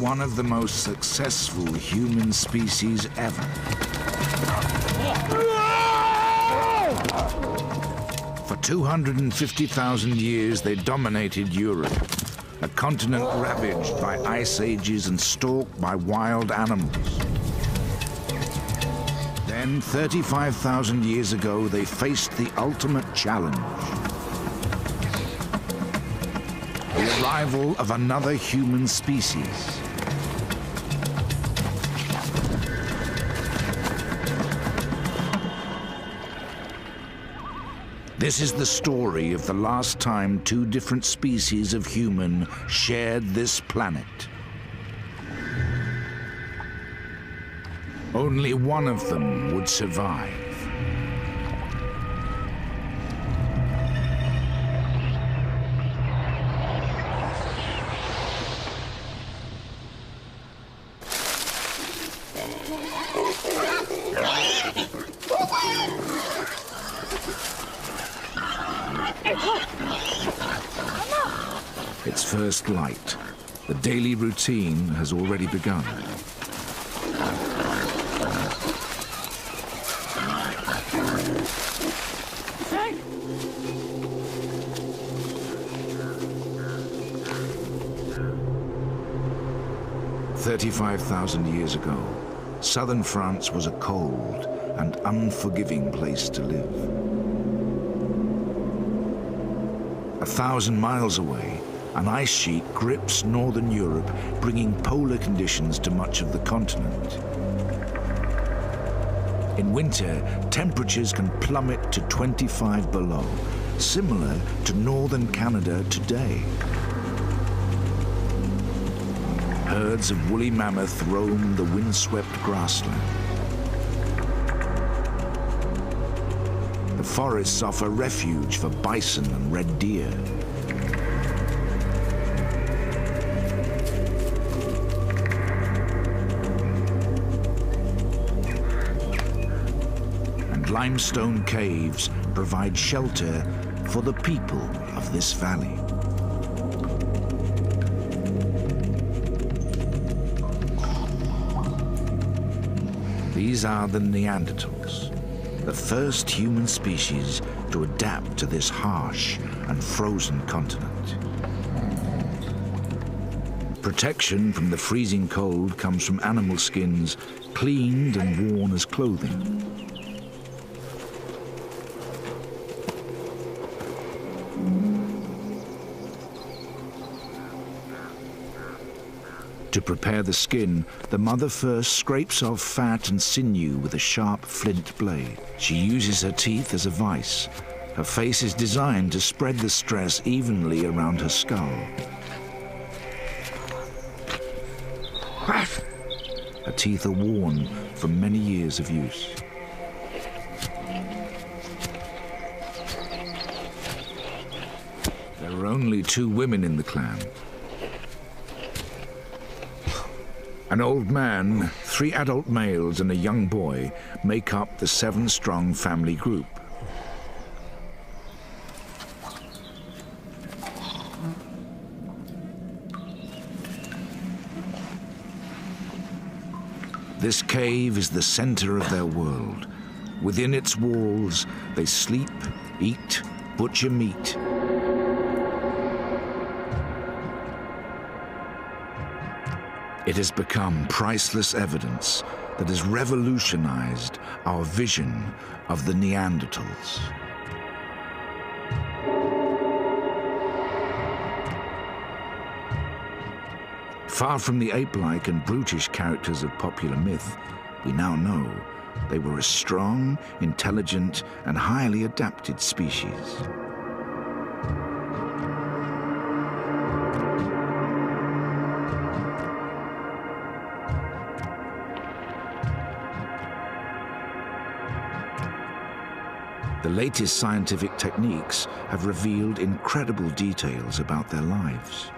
one of the most successful human species ever. For 250,000 years, they dominated Europe, a continent ravaged by ice ages and stalked by wild animals. Then, 35,000 years ago, they faced the ultimate challenge: the arrival of another human species. This is the story of the last time two different species of human shared this planet. Only one of them would survive. It's first light. The daily routine has already begun. "35,000 years ago, southern France was a cold and unforgiving place to live. 1,000 miles away, an ice sheet grips northern Europe, bringing polar conditions to much of the continent. In winter, temperatures can plummet to 25 below, similar to northern Canada today. Herds of woolly mammoth roam the windswept grassland. The forests offer refuge for bison and red deer. And limestone caves provide shelter for the people of this valley. These are the Neanderthals, the first human species to adapt to this harsh and frozen continent. Protection from the freezing cold comes from animal skins cleaned and worn as clothing. To prepare the skin, the mother first scrapes off fat and sinew with a sharp flint blade. She uses her teeth as a vise. Her face is designed to spread the stress evenly around her skull. Her teeth are worn from many years of use. There are only 2 women in the clan. An old man, 3 adult males and a young boy make up the 7-strong family group. This cave is the center of their world. Within its walls, they sleep, eat, butcher meat. It has become priceless evidence that has revolutionized our vision of the Neanderthals. Far from the ape-like and brutish characters of popular myth, we now know they were a strong, intelligent, and highly adapted species. The latest scientific techniques have revealed incredible details about their lives.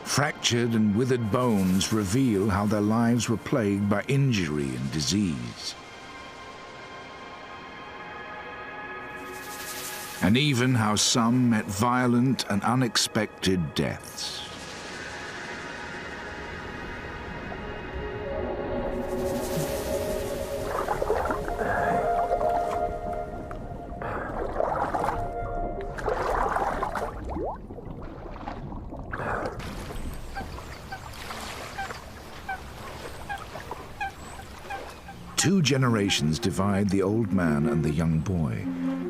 Fractured and withered bones reveal how their lives were plagued by injury and disease. And even how some met violent and unexpected deaths. 2 generations divide the old man and the young boy,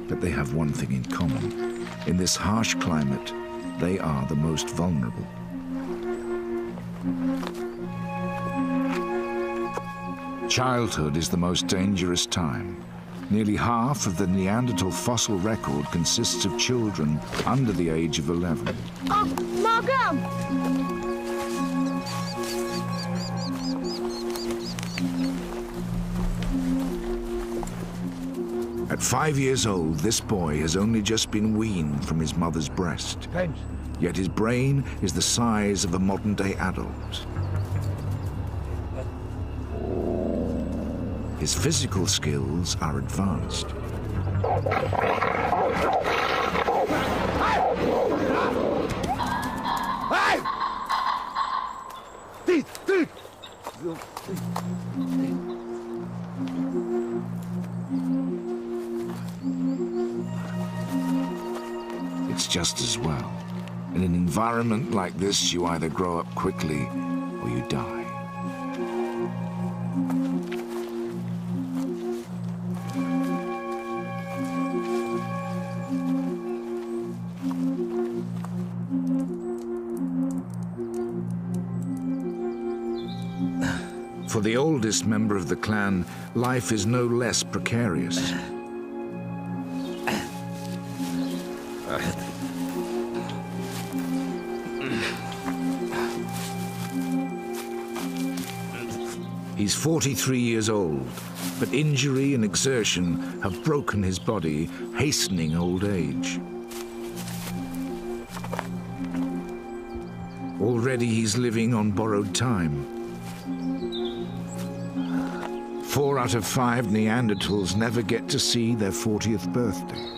but they have one thing in common. In this harsh climate, they are the most vulnerable. Childhood is the most dangerous time. Nearly half of the Neanderthal fossil record consists of children under the age of 11. Oh, Margot! At 5 years old, this boy has only just been weaned from his mother's breast. Yet his brain is the size of a modern-day adult. His physical skills are advanced. It's just as well. In an environment like this, you either grow up quickly or you die. For the oldest member of the clan, life is no less precarious. He's 43 years old, but injury and exertion have broken his body, hastening old age. Already he's living on borrowed time. 4 out of 5 Neanderthals never get to see their 40th birthday.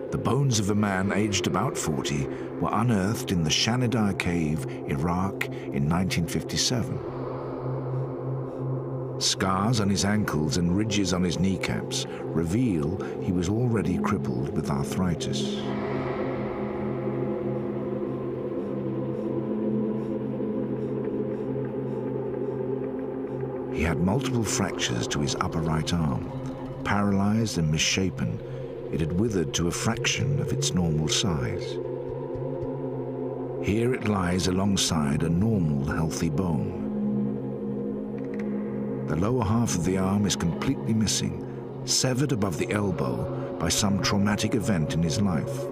The bones of a man aged about 40 were unearthed in the Russian Cave, Iraq in 1957. Scars on his ankles and ridges on his kneecaps reveal he was already crippled with arthritis. He had multiple fractures to his upper right arm. Paralyzed and misshapen, it had withered to a fraction of its normal size. Here it lies alongside a normal, healthy bone. The lower half of the arm is completely missing, severed above the elbow by some traumatic event in his life.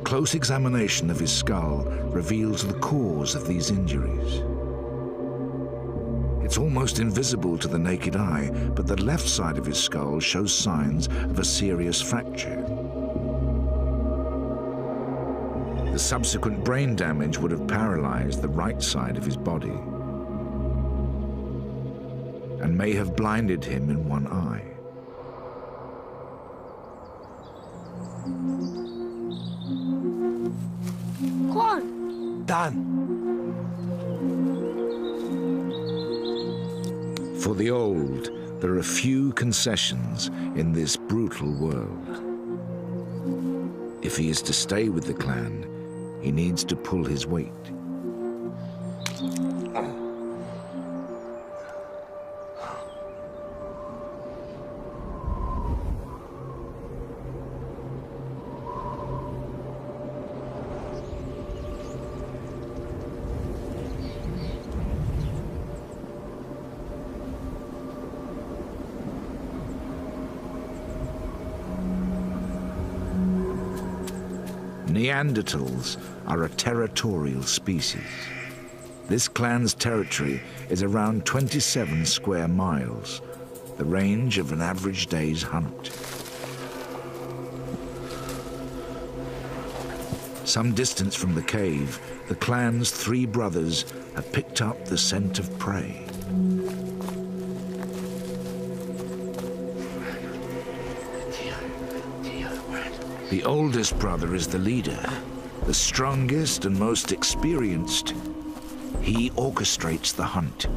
Close examination of his skull reveals the cause of these injuries. It's almost invisible to the naked eye, but the left side of his skull shows signs of a serious fracture. The subsequent brain damage would have paralyzed the right side of his body and may have blinded him in one eye. Crohn. Done. For the old, there are few concessions in this brutal world. If he is to stay with the clan, he needs to pull his weight. Neanderthals are a territorial species. This clan's territory is around 27 square miles, the range of an average day's hunt. Some distance from the cave, the clan's 3 brothers have picked up the scent of prey. The oldest brother is the leader, the strongest and most experienced. He orchestrates the hunt.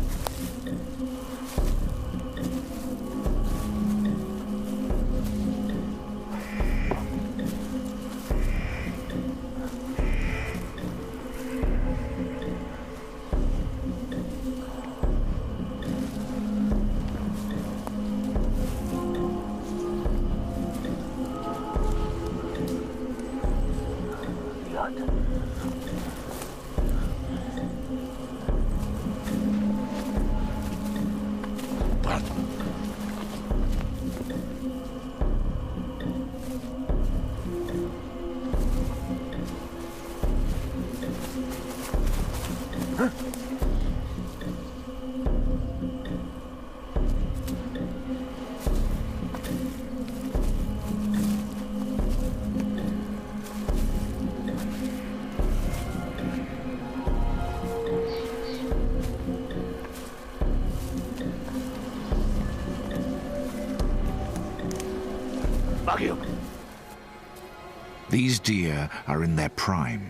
These deer are in their prime.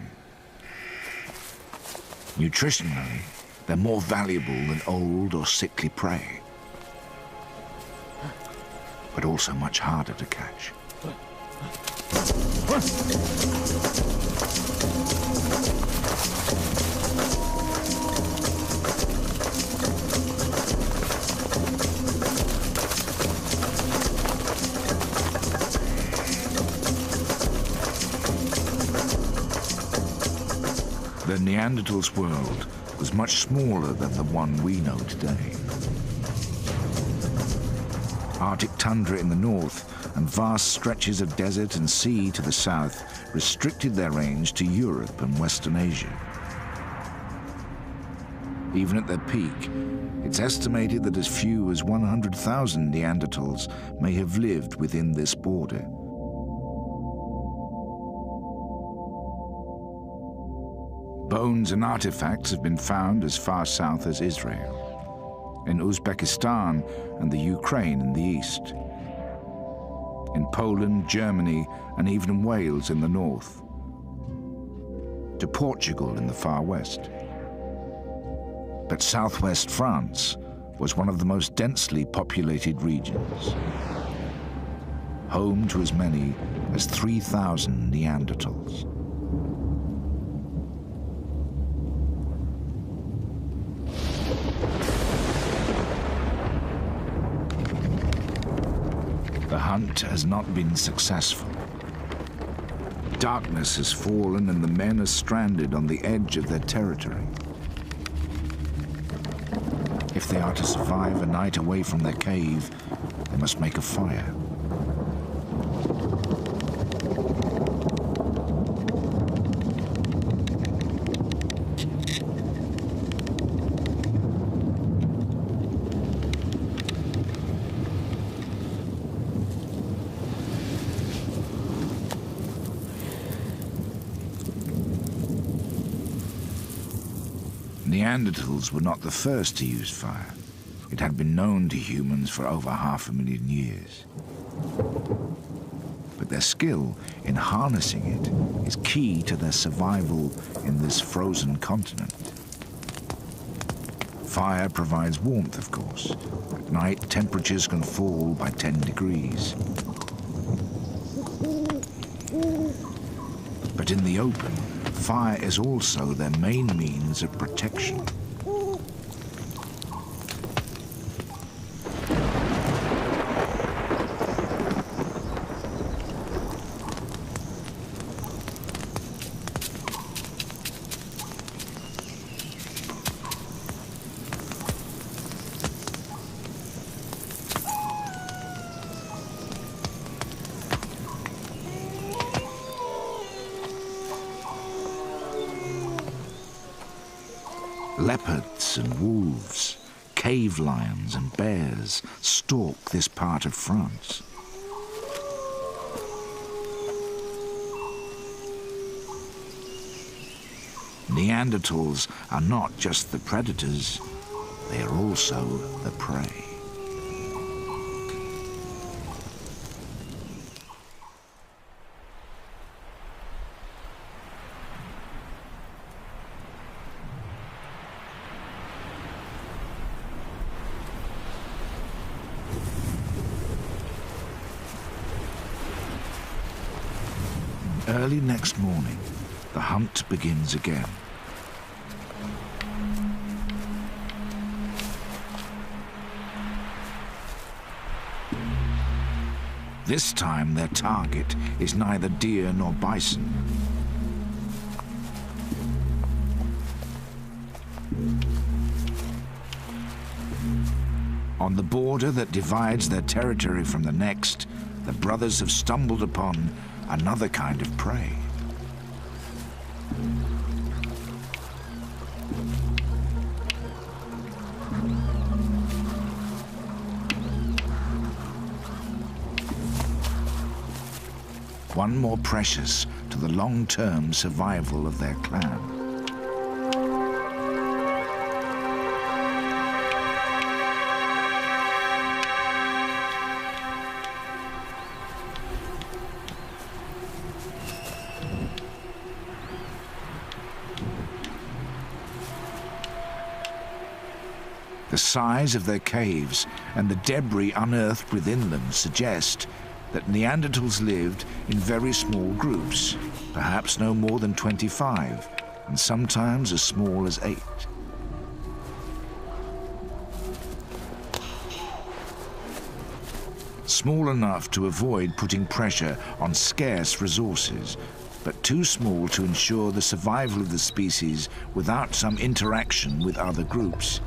Nutritionally, they're more valuable than old or sickly prey, but also much harder to catch. The Neanderthals' world was much smaller than the one we know today. Arctic tundra in the north and vast stretches of desert and sea to the south restricted their range to Europe and Western Asia. Even at their peak, it's estimated that as few as 100,000 Neanderthals may have lived within this border. Bones and artifacts have been found as far south as Israel, in Uzbekistan and the Ukraine in the east, in Poland, Germany, and even Wales in the north, to Portugal in the far west. But southwest France was one of the most densely populated regions, home to as many as 3,000 Neanderthals. The hunt has not been successful. Darkness has fallen and the men are stranded on the edge of their territory. If they are to survive a night away from their cave, they must make a fire. Neanderthals were not the first to use fire. It had been known to humans for over 500,000 years. But their skill in harnessing it is key to their survival in this frozen continent. Fire provides warmth, of course. At night, temperatures can fall by 10 degrees. But in the open, fire is also their main means of protection. Leopards and wolves, cave lions and bears stalk this part of France. Neanderthals are not just the predators, they are also the prey. Early next morning, the hunt begins again. This time their target is neither deer nor bison. On the border that divides their territory from the next, the brothers have stumbled upon another kind of prey. One more precious to the long-term survival of their clan. The size of their caves and the debris unearthed within them suggest that Neanderthals lived in very small groups, perhaps no more than 25, and sometimes as small as 8. Small enough to avoid putting pressure on scarce resources, but too small to ensure the survival of the species without some interaction with other groups.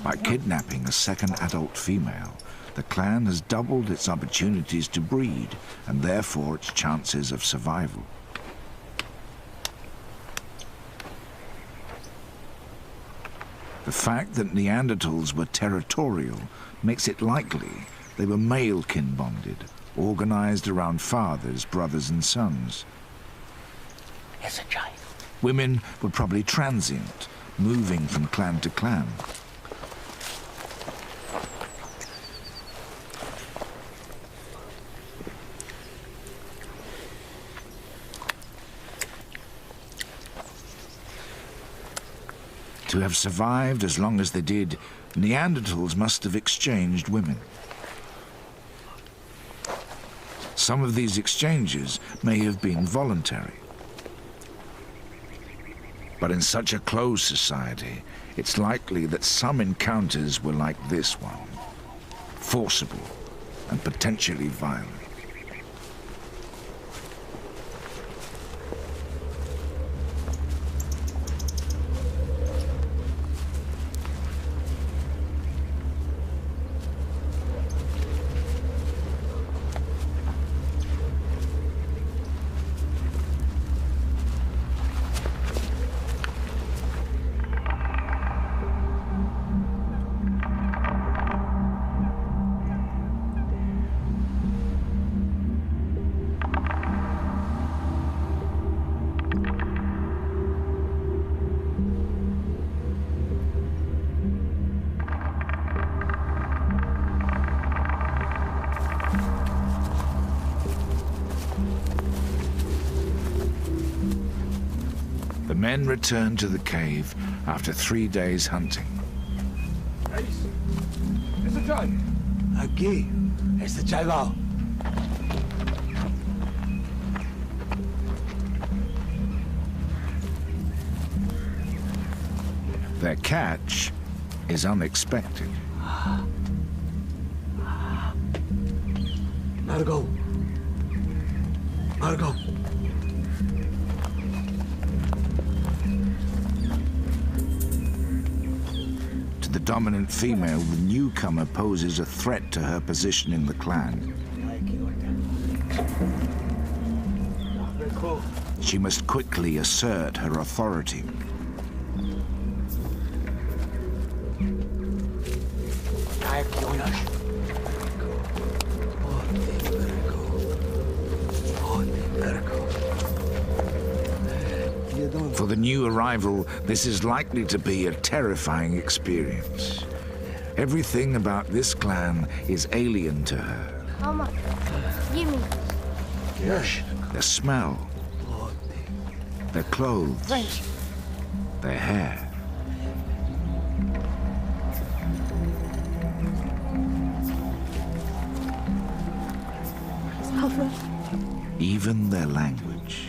By kidnapping a second adult female, the clan has doubled its opportunities to breed and therefore its chances of survival. The fact that Neanderthals were territorial makes it likely they were male kin bonded, organized around fathers, brothers and sons. It's a giant. Women were probably transient, moving from clan to clan. To have survived as long as they did, Neanderthals must have exchanged women. Some of these exchanges may have been voluntary. But in such a closed society, it's likely that some encounters were like this one, forcible and potentially violent. The men returned to the cave after 3 days hunting. Akey, it's the Jalo. Their catch is unexpected. Margot. Margot. To the dominant female, the newcomer poses a threat to her position in the clan. She must quickly assert her authority. For the new arrival, this is likely to be a terrifying experience. Everything about this clan is alien to her. How much? Give me. Yes. Their smell, their clothes, their hair. even their language.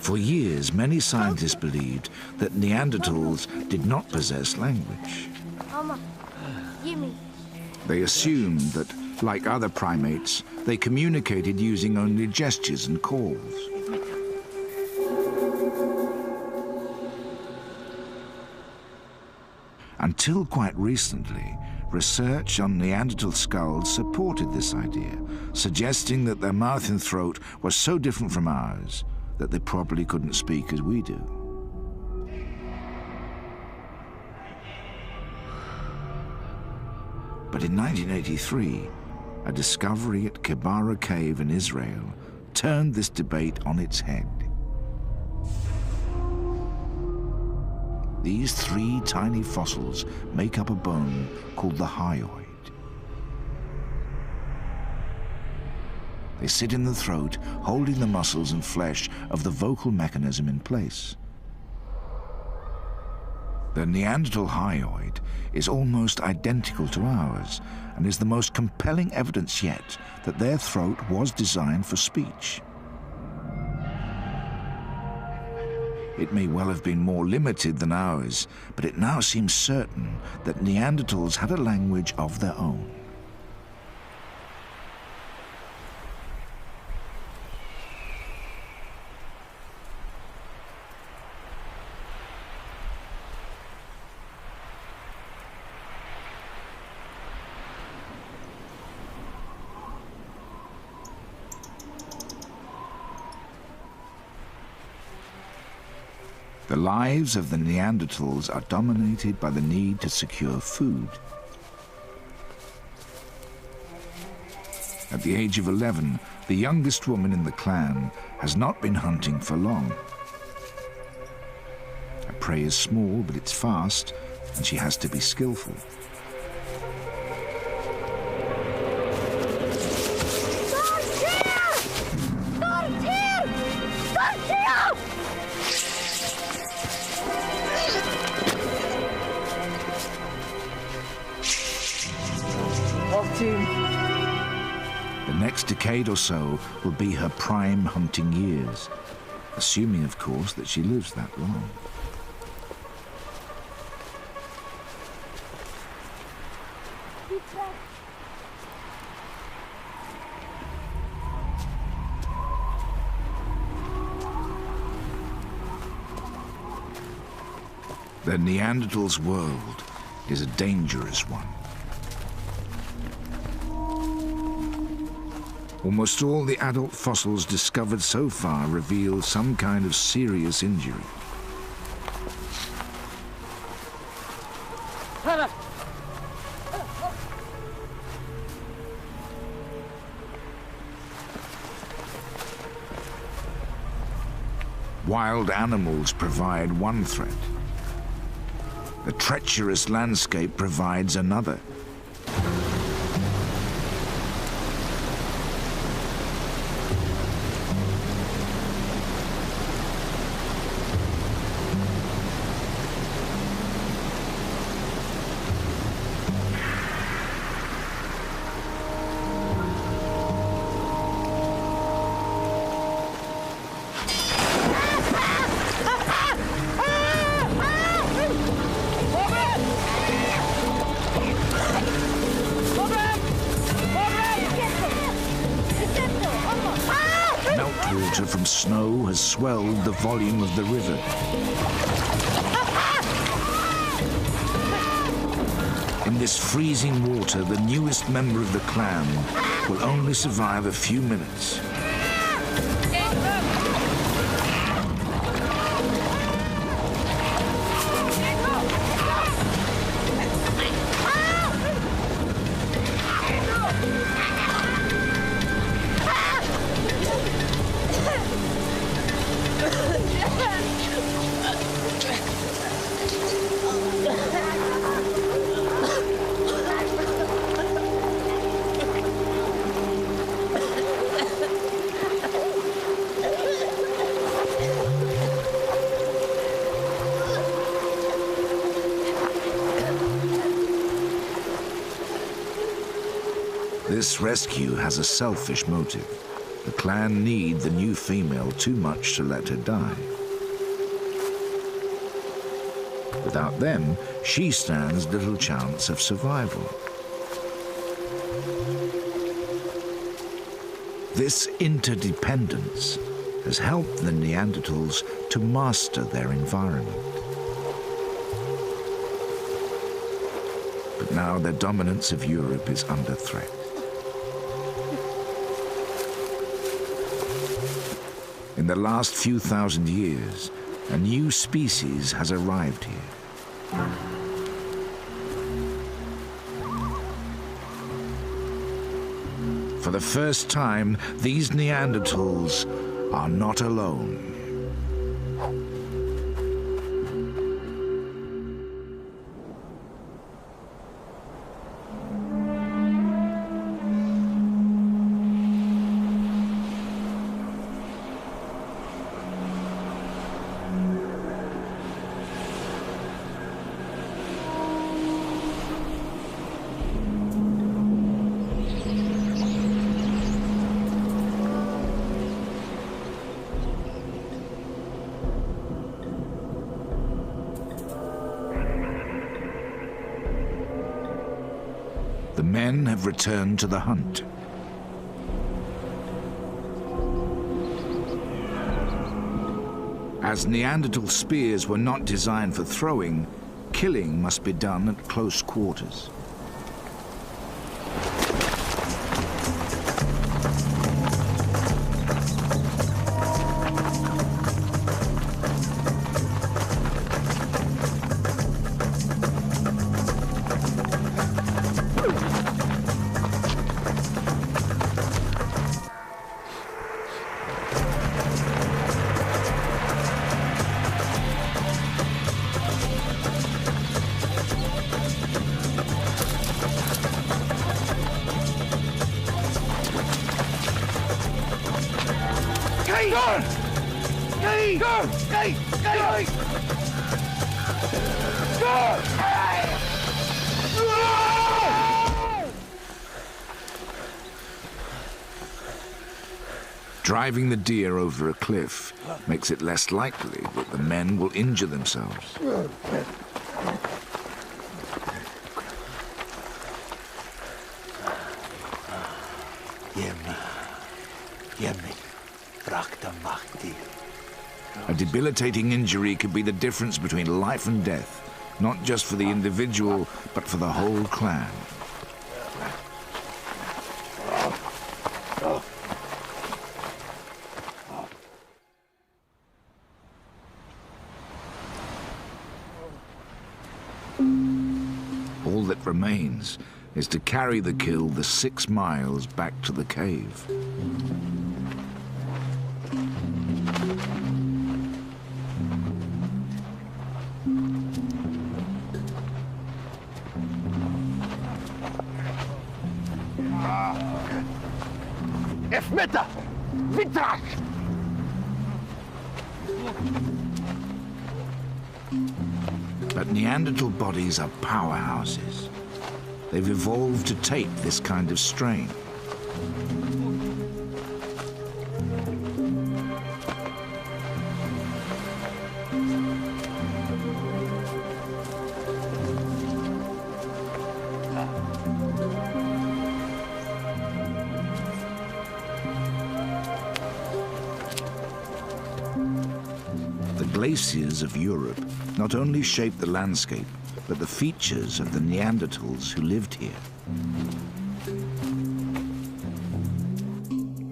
For years, many scientists believed that Neanderthals did not possess language. Mama, Yumi. They assumed that, like other primates, they communicated using only gestures and calls. Until quite recently, research on Neanderthal skulls supported this idea, suggesting that their mouth and throat were so different from ours that they probably couldn't speak as we do. But in 1983, a discovery at Capra Cave in Israel turned this debate on its head. These three tiny fossils make up a bone called the hyoid. They sit in the throat, holding the muscles and flesh of the vocal mechanism in place. The Neanderthal hyoid is almost identical to ours and is the most compelling evidence yet that their throat was designed for speech. It may well have been more limited than ours, but it now seems certain that Neanderthals had a language of their own. The lives of the Neanderthals are dominated by the need to secure food. At the age of 11, the youngest woman in the clan has not been hunting for long. Her prey is small, but it's fast, and she has to be skillful. The next decade or so will be her prime hunting years, assuming, of course, that she lives that long. The Neanderthals' world is a dangerous one. Almost all the adult fossils discovered so far reveal some kind of serious injury. Wild animals provide one threat. The treacherous landscape provides another. Meltwater from snow has swelled the volume of the river. In this freezing water, the newest member of the clan will only survive a few minutes. This rescue has a selfish motive. The clan need the new female too much to let her die. Without them, she stands little chance of survival. This interdependence has helped the Neanderthals to master their environment. But now their dominance of Europe is under threat. In the last few thousand years, a new species has arrived here. For the first time, these Neanderthals are not alone. The men have returned to the hunt. As Neanderthal spears were not designed for throwing, killing must be done at close quarters. Driving the deer over a cliff makes it less likely that the men will injure themselves. A debilitating injury could be the difference between life and death, not just for the individual, but for the whole clan. All that remains is to carry the kill the 6 miles back to the cave. But Neanderthal bodies are powerhouses. They've evolved to take this kind of strain. Glaciers of Europe not only shaped the landscape, but the features of the Neanderthals who lived here.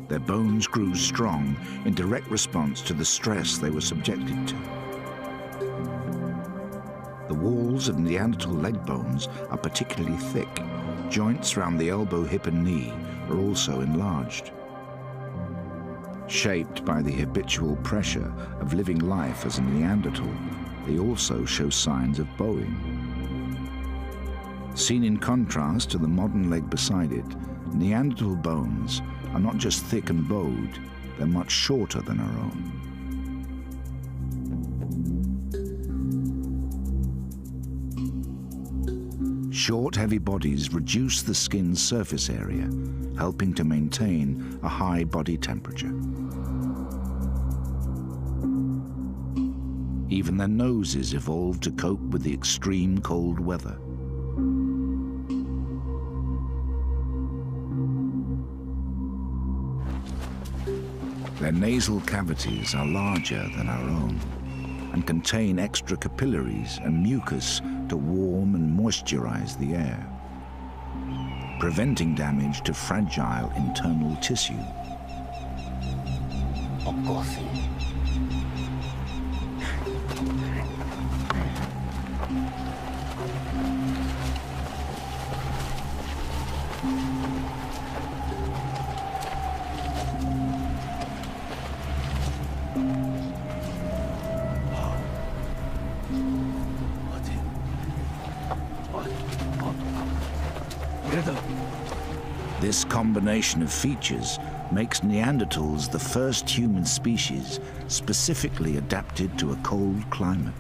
Their bones grew strong in direct response to the stress they were subjected to. The walls of Neanderthal leg bones are particularly thick. Joints around the elbow, hip and knee are also enlarged. Shaped by the habitual pressure of living life as a Neanderthal, they also show signs of bowing. Seen in contrast to the modern leg beside it, Neanderthal bones are not just thick and bowed, they're much shorter than our own. short, heavy bodies reduce the skin's surface area, helping to maintain a high body temperature. Even their noses evolved to cope with the extreme cold weather. Their nasal cavities are larger than our own and contain extra capillaries and mucus to warm and moisturize the air, preventing damage to fragile internal tissue. This combination of features makes Neanderthals the first human species specifically adapted to a cold climate.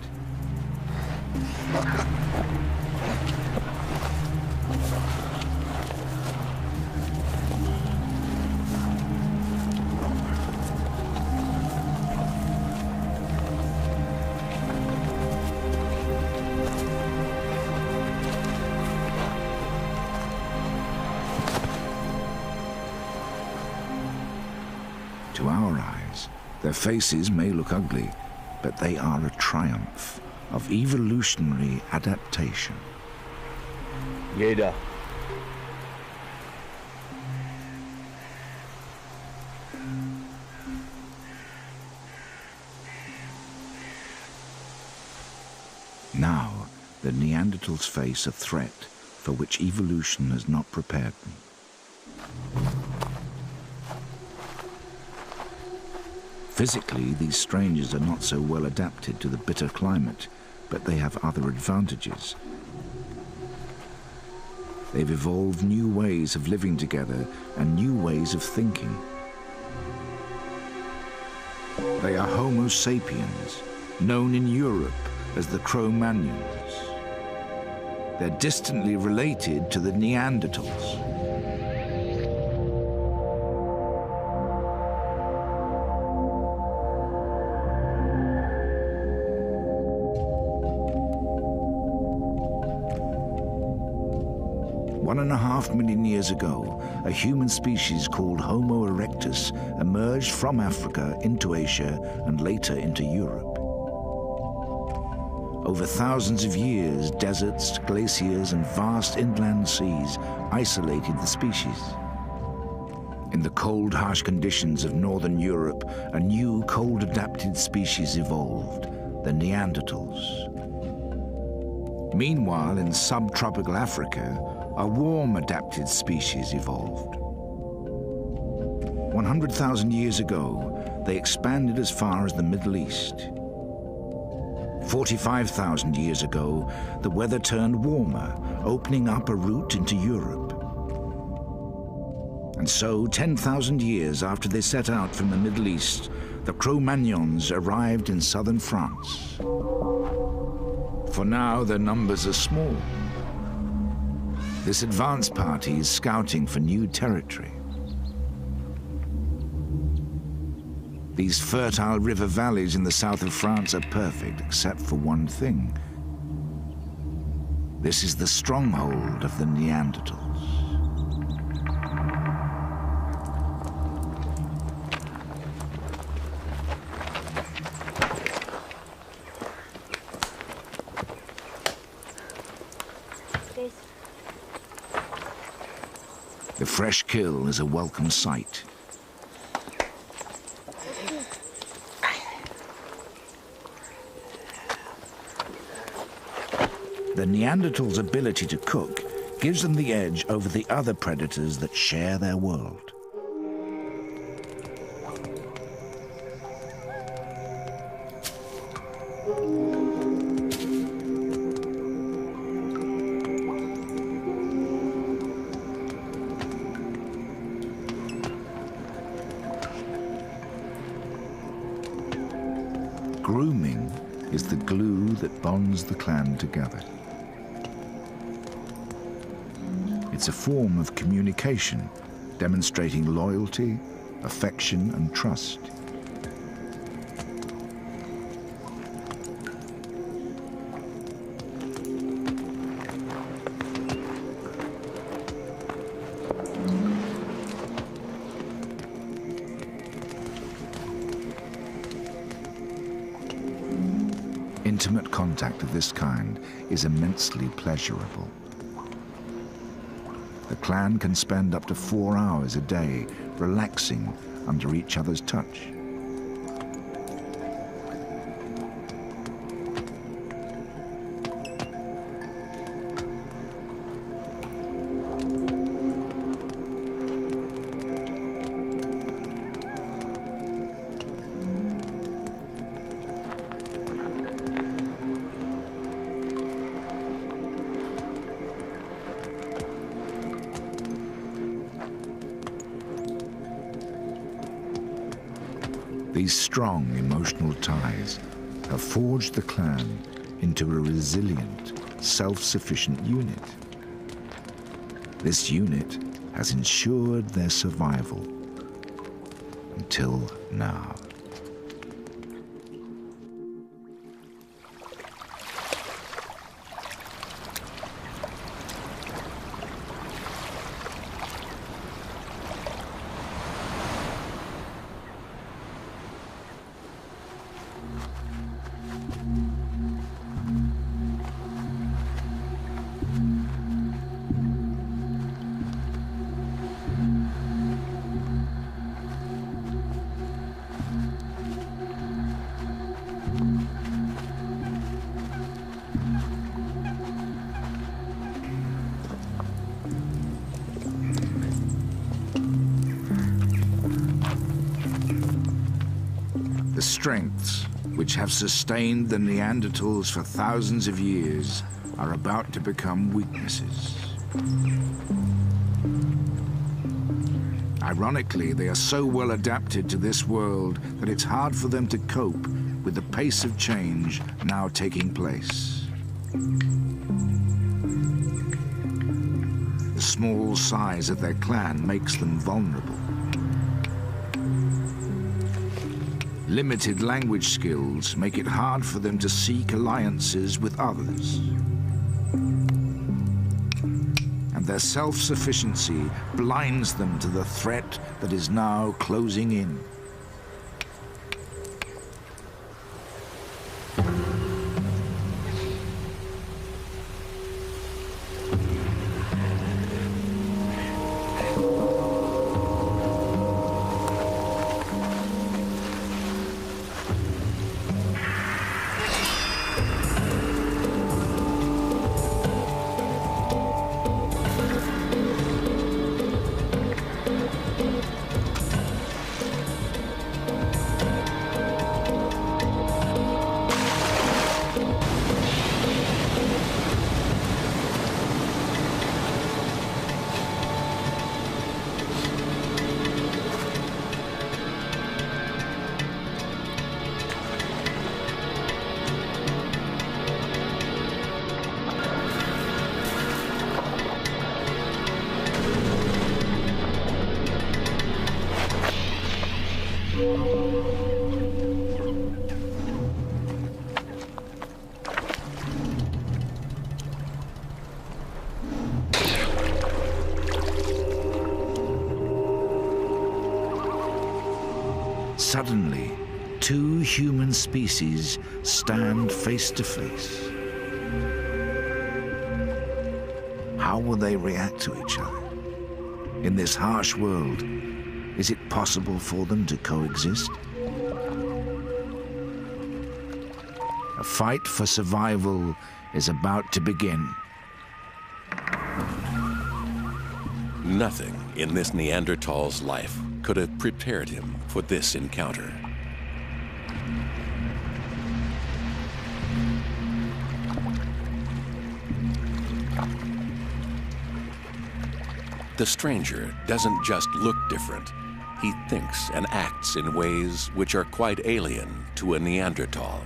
To our eyes, their faces may look ugly, but they are a triumph of evolutionary adaptation. Jeder. Now, the Neanderthals face a threat for which evolution has not prepared them. Physically, these strangers are not so well adapted to the bitter climate, but they have other advantages. They've evolved new ways of living together and new ways of thinking. They are Homo sapiens, known in Europe as the Cro-Magnons. They're distantly related to the Neanderthals. One and a half million years ago, a human species called Homo erectus emerged from Africa into Asia and later into Europe. Over thousands of years, deserts, glaciers, and vast inland seas isolated the species. In the cold, harsh conditions of northern Europe, a new cold-adapted species evolved, the Neanderthals. Meanwhile, in subtropical Africa, a warm-adapted species evolved. 100,000 years ago, they expanded as far as the Middle East. 45,000 years ago, the weather turned warmer, opening up a route into Europe. And so, 10,000 years after they set out from the Middle East, the Cro-Magnons arrived in southern France. For now, their numbers are small. This advance party is scouting for new territory. These fertile river valleys in the south of France are perfect, except for one thing. This is the stronghold of the Neanderthals. The fresh kill is a welcome sight. The Neanderthals' ability to cook gives them the edge over the other predators that share their world. Grooming is the glue that bonds the clan together. It's a form of communication, demonstrating loyalty, affection, and trust. Intimate contact of this kind is immensely pleasurable. The clan can spend up to 4 hours a day relaxing under each other's touch. These strong emotional ties have forged the clan into a resilient, self-sufficient unit. This unit has ensured their survival until now. The strengths which have sustained the Neanderthals for thousands of years are about to become weaknesses. Ironically, they are so well adapted to this world that it's hard for them to cope with the pace of change now taking place. The small size of their clan makes them vulnerable. Limited language skills make it hard for them to seek alliances with others. And their self-sufficiency blinds them to the threat that is now closing in. Suddenly, two human species stand face to face. How will they react to each other? In this harsh world, is it possible for them to coexist? A fight for survival is about to begin. Nothing in this Neanderthal's life could have prepared him for this encounter. The stranger doesn't just look different. He thinks and acts in ways which are quite alien to a Neanderthal.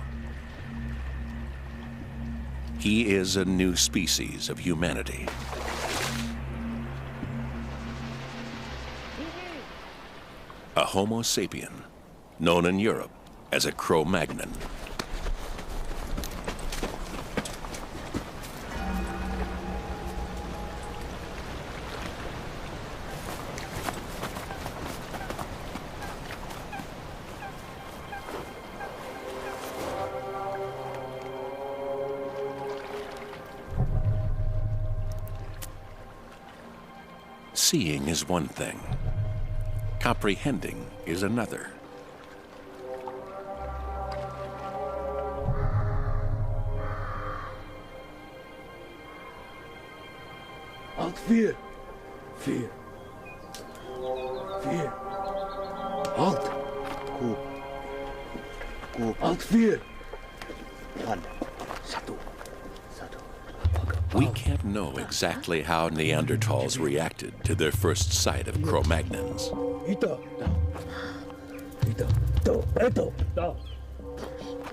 He is a new species of humanity. a Homo sapien, known in Europe as a Cro-Magnon. Seeing is one thing. Comprehending is another. Halt, vier. Vier. Vier. Halt. Goed. Goed. Halt, vier. One. Satu. Satu. We can't know exactly how Neanderthals reacted to their first sight of Cro-Magnons. Ito. Ito. Ito. Ito. Ito.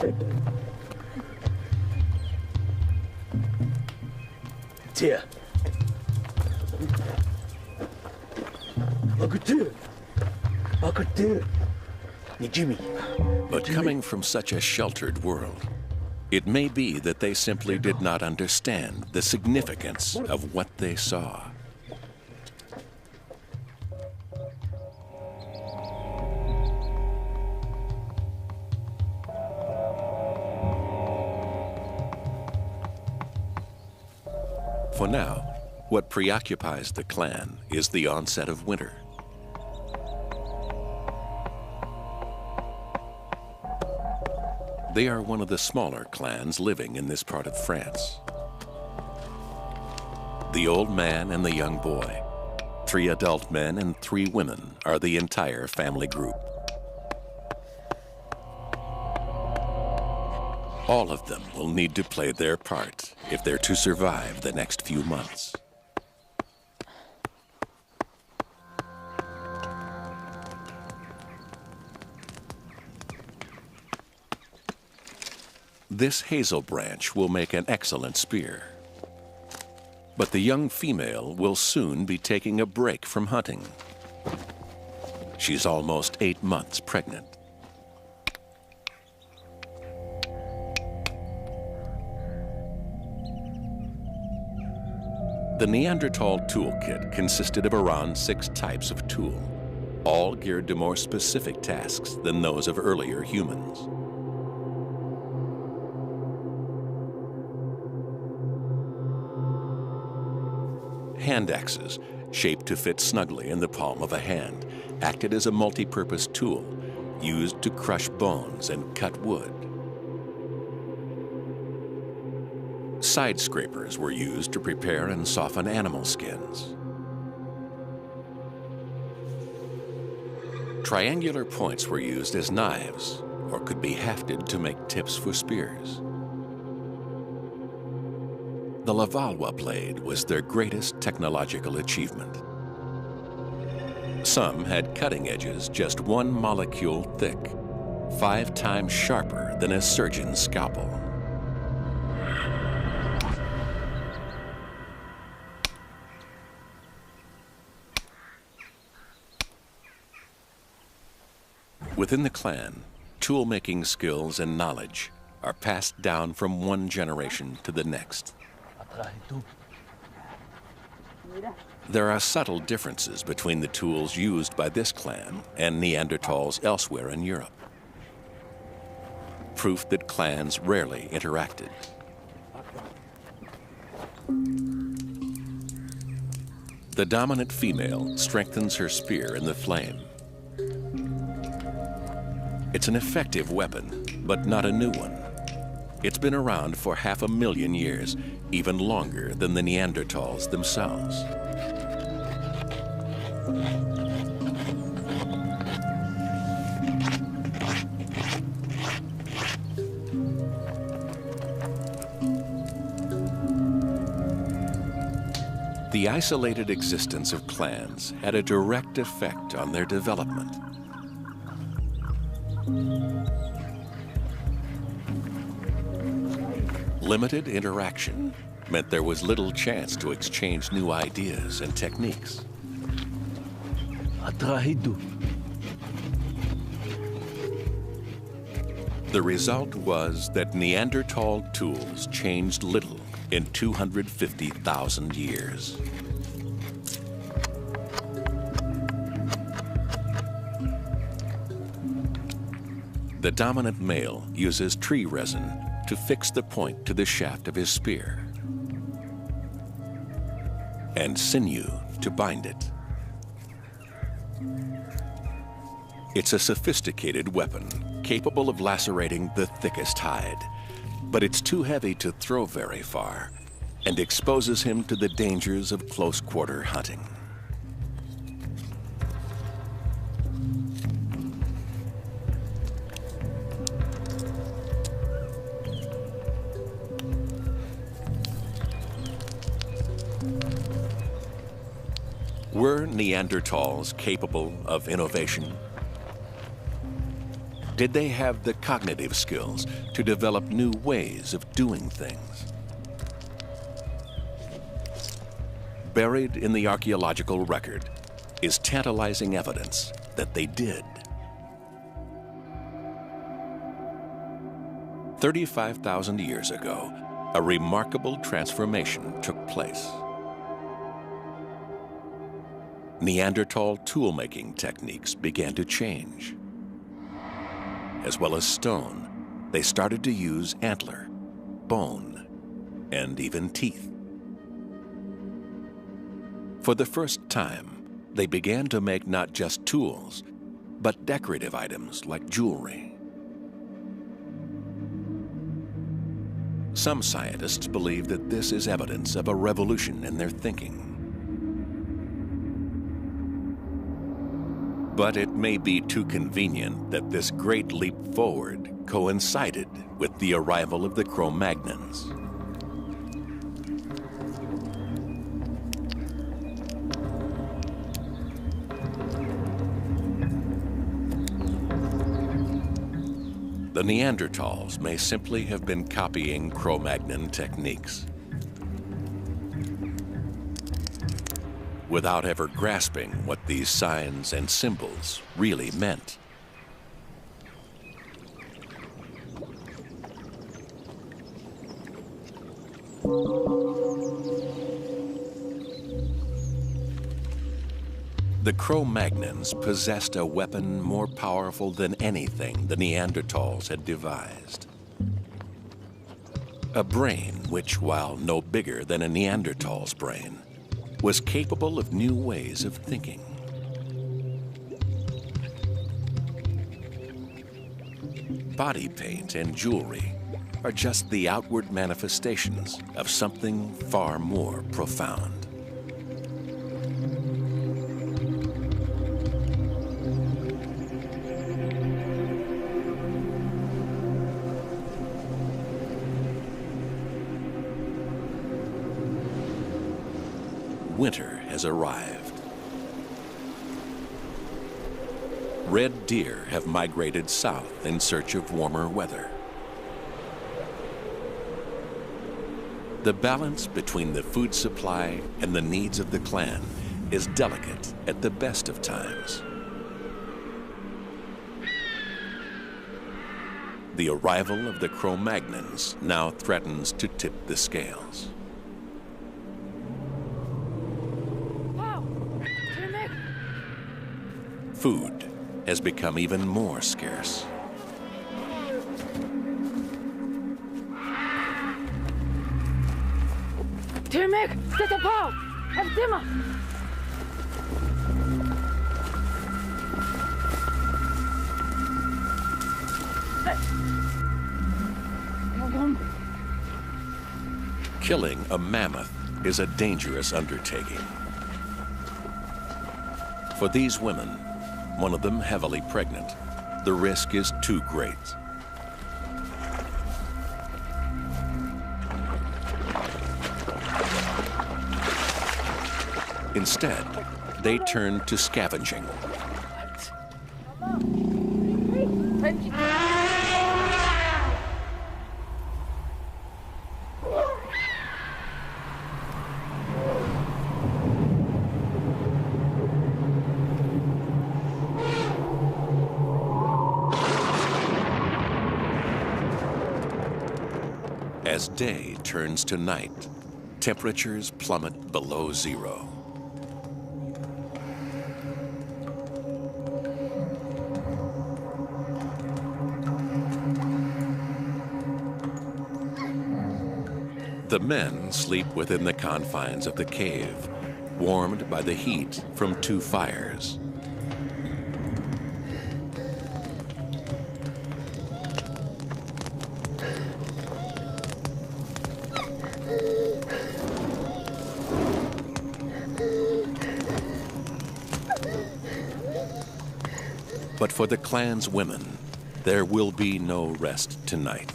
Ito. Here. But coming from such a sheltered world, it may be that they simply did not understand the significance of what they saw. For now, what preoccupies the clan is the onset of winter. They are one of the smaller clans living in this part of France. The old man and the young boy, 3 adult men and 3 women, are the entire family group. All of them will need to play their part if they're to survive the next few months. This hazel branch will make an excellent spear. But the young female will soon be taking a break from hunting. She's almost 8 months pregnant. The Neanderthal toolkit consisted of around 6 types of tool, all geared to more specific tasks than those of earlier humans. Hand axes, shaped to fit snugly in the palm of a hand, acted as a multi-purpose tool used to crush bones and cut wood. Side scrapers were used to prepare and soften animal skins. Triangular points were used as knives or could be hafted to make tips for spears. The Levallois blade was their greatest technological achievement. Some had cutting edges just 1 molecule thick, 5 times sharper than a surgeon's scalpel. Within the clan, tool-making skills and knowledge are passed down from one generation to the next. There are subtle differences between the tools used by this clan and Neanderthals elsewhere in Europe. Proof that clans rarely interacted. The dominant female strengthens her spear in the flame. It's an effective weapon, but not a new one. It's been around for 500,000 years, even longer than the Neanderthals themselves. The isolated existence of clans had a direct effect on their development. Limited interaction meant there was little chance to exchange new ideas and techniques. The result was that Neanderthal tools changed little in 250,000 years. The dominant male uses tree resin to fix the point to the shaft of his spear, and sinew to bind it. It's a sophisticated weapon, capable of lacerating the thickest hide, but it's too heavy to throw very far and exposes him to the dangers of close-quarter hunting. Were Neanderthals capable of innovation? Did they have the cognitive skills to develop new ways of doing things? Buried in the archaeological record is tantalizing evidence that they did. 35,000 years ago, a remarkable transformation took place. Neanderthal tool-making techniques began to change. As well as stone, they started to use antler, bone, and even teeth. For the first time, they began to make not just tools, but decorative items like jewelry. Some scientists believe that this is evidence of a revolution in their thinking. But it may be too convenient that this great leap forward coincided with the arrival of the Cro-Magnons. The Neanderthals may simply have been copying Cro-Magnon techniques, without ever grasping what these signs and symbols really meant. The Cro-Magnons possessed a weapon more powerful than anything the Neanderthals had devised. A brain which, while no bigger than a Neanderthal's brain, was capable of new ways of thinking. Body paint and jewelry are just the outward manifestations of something far more profound. Winter has arrived. Red deer have migrated south in search of warmer weather. The balance between the food supply and the needs of the clan is delicate at the best of times. The arrival of the Cro-Magnons now threatens to tip the scales. Food has become even more scarce. Killing a mammoth is a dangerous undertaking. For these women, one of them heavily pregnant, the risk is too great. Instead, they turn to scavenging. As day turns to night, temperatures plummet below zero. The men sleep within the confines of the cave, warmed by the heat from 2 fires. But for the clan's women, there will be no rest tonight.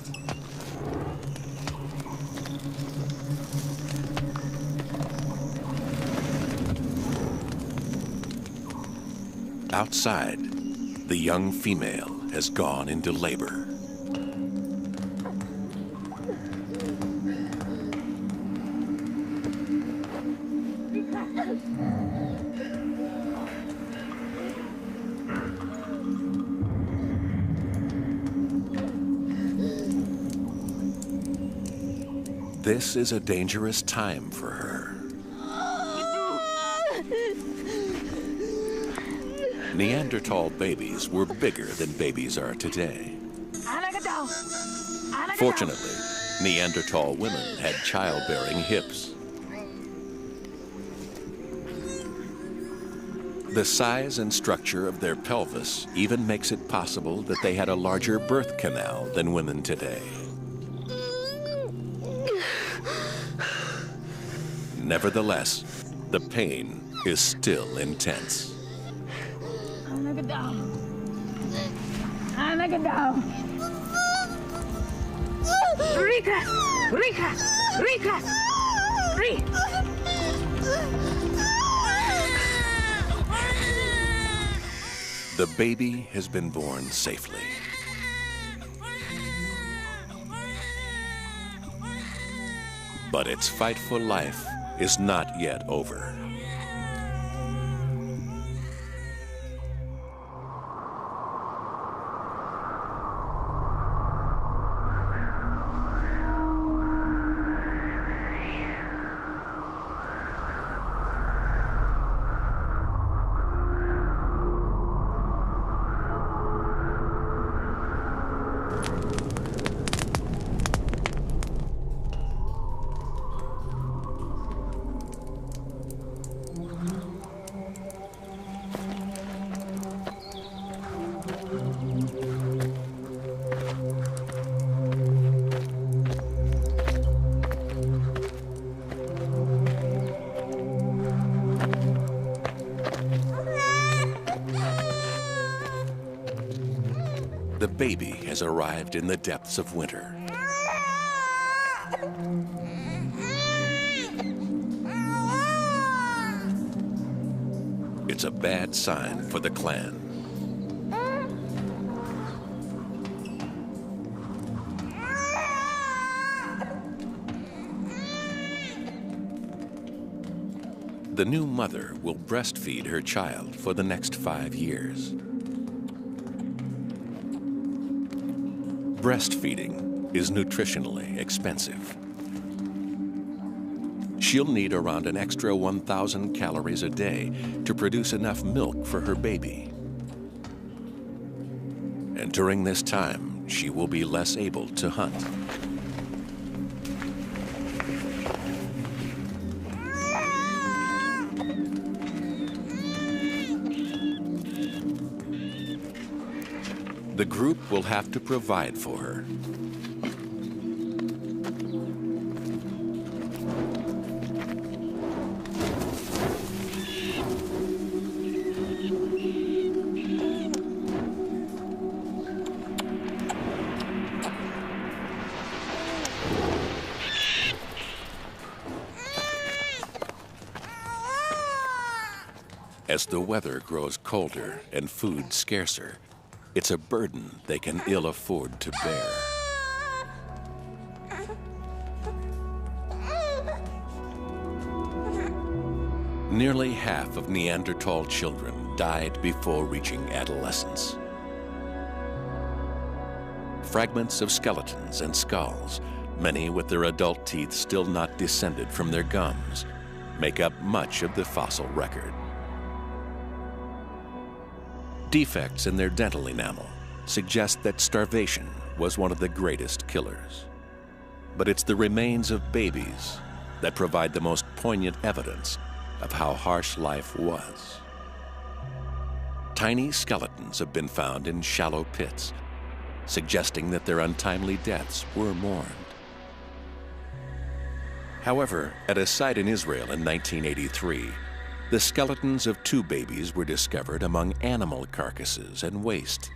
Outside, the young female has gone into labor. This is a dangerous time for her. Neanderthal babies were bigger than babies are today. Fortunately, Neanderthal women had childbearing hips. The size and structure of their pelvis even makes it possible that they had a larger birth canal than women today. Nevertheless, the pain is still intense. The baby has been born safely. But its fight for life is not yet over. The baby has arrived in the depths of winter. It's a bad sign for the clan. The new mother will breastfeed her child for the next 5 years. Breastfeeding is nutritionally expensive. She'll need around an extra 1,000 calories a day to produce enough milk for her baby. And during this time, she will be less able to hunt. The group will have to provide for her. As the weather grows colder and food scarcer, it's a burden they can ill afford to bear. Nearly half of Neanderthal children died before reaching adolescence. Fragments of skeletons and skulls many with their adult teeth still not descended from their gums, make up much of the fossil record. Defects in their dental enamel suggest that starvation was one of the greatest killers. But it's the remains of babies that provide the most poignant evidence of how harsh life was. Tiny skeletons have been found in shallow pits, suggesting that their untimely deaths were mourned. However, at a site in Israel in 1983, the skeletons of 2 babies were discovered among animal carcasses and waste,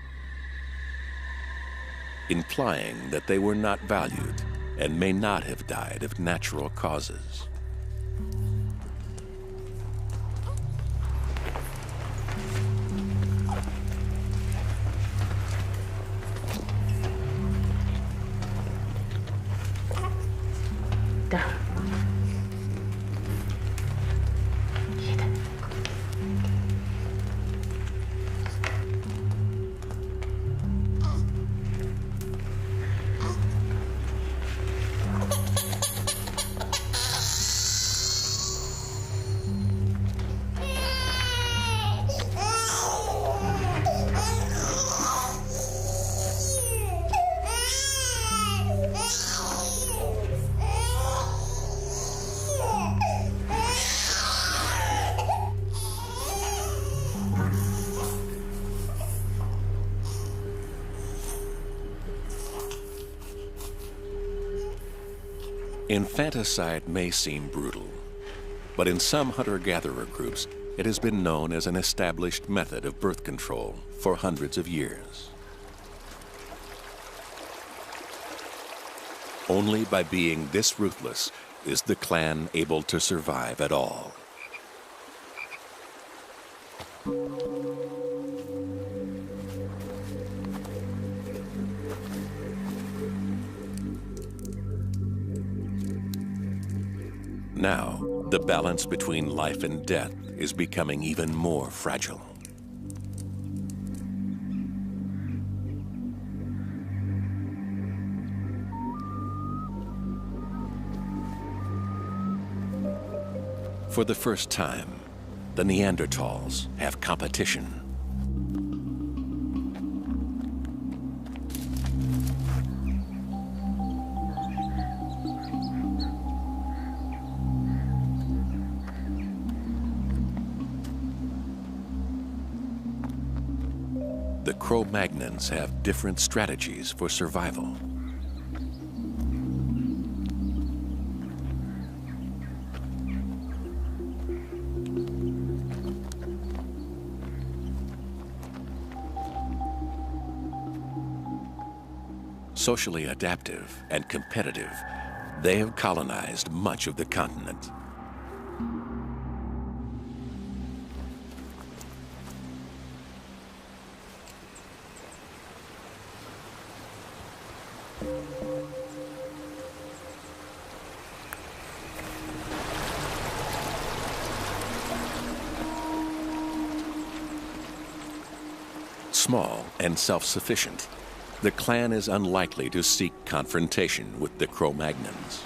implying that they were not valued and may not have died of natural causes. Infanticide may seem brutal, but in some hunter-gatherer groups, it has been known as an established method of birth control for hundreds of years. Only by being this ruthless is the clan able to survive at all. Now, the balance between life and death is becoming even more fragile. For the first time, the Neanderthals have competition. The Cro-Magnons have different strategies for survival. Socially adaptive and competitive, they have colonized much of the continent. Small and self-sufficient, the clan is unlikely to seek confrontation with the Cro-Magnons.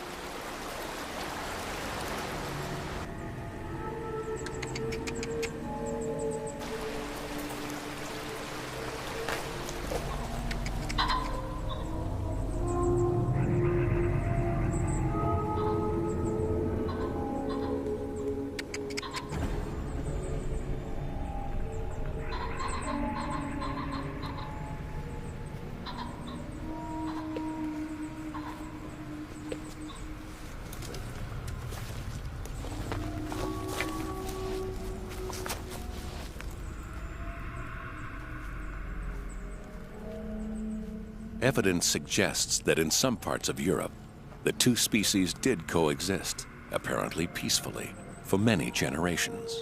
Evidence suggests that in some parts of Europe, the 2 species did coexist, apparently peacefully, for many generations.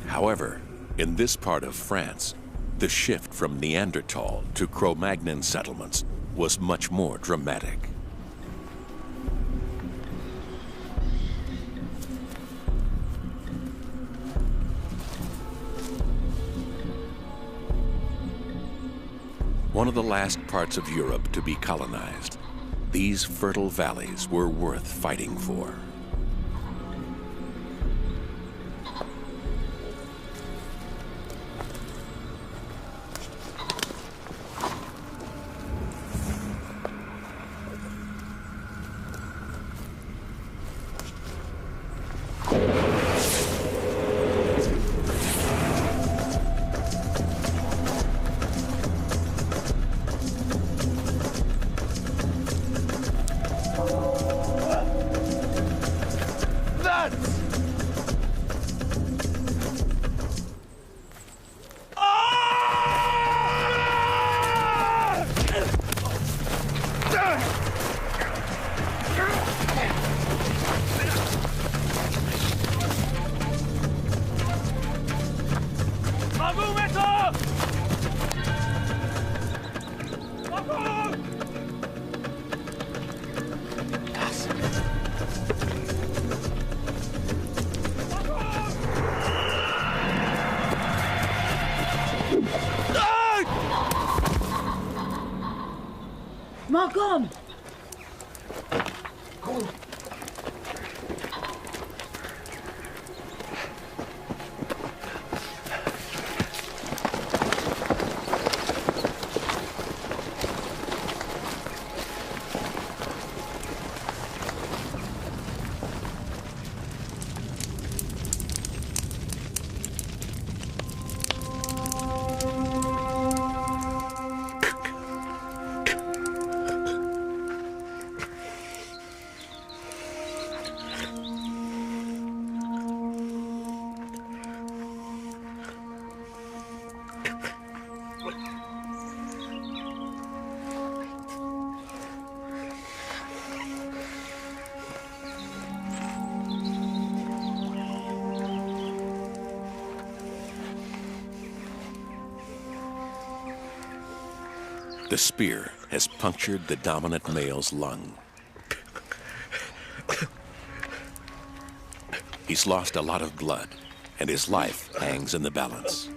However, in this part of France, the shift from Neanderthal to Cro-Magnon settlements was much more dramatic. one of the last parts of Europe to be colonized, these fertile valleys were worth fighting for. Malcolm! The spear has punctured the dominant male's lung. He's lost a lot of blood, and his life hangs in the balance.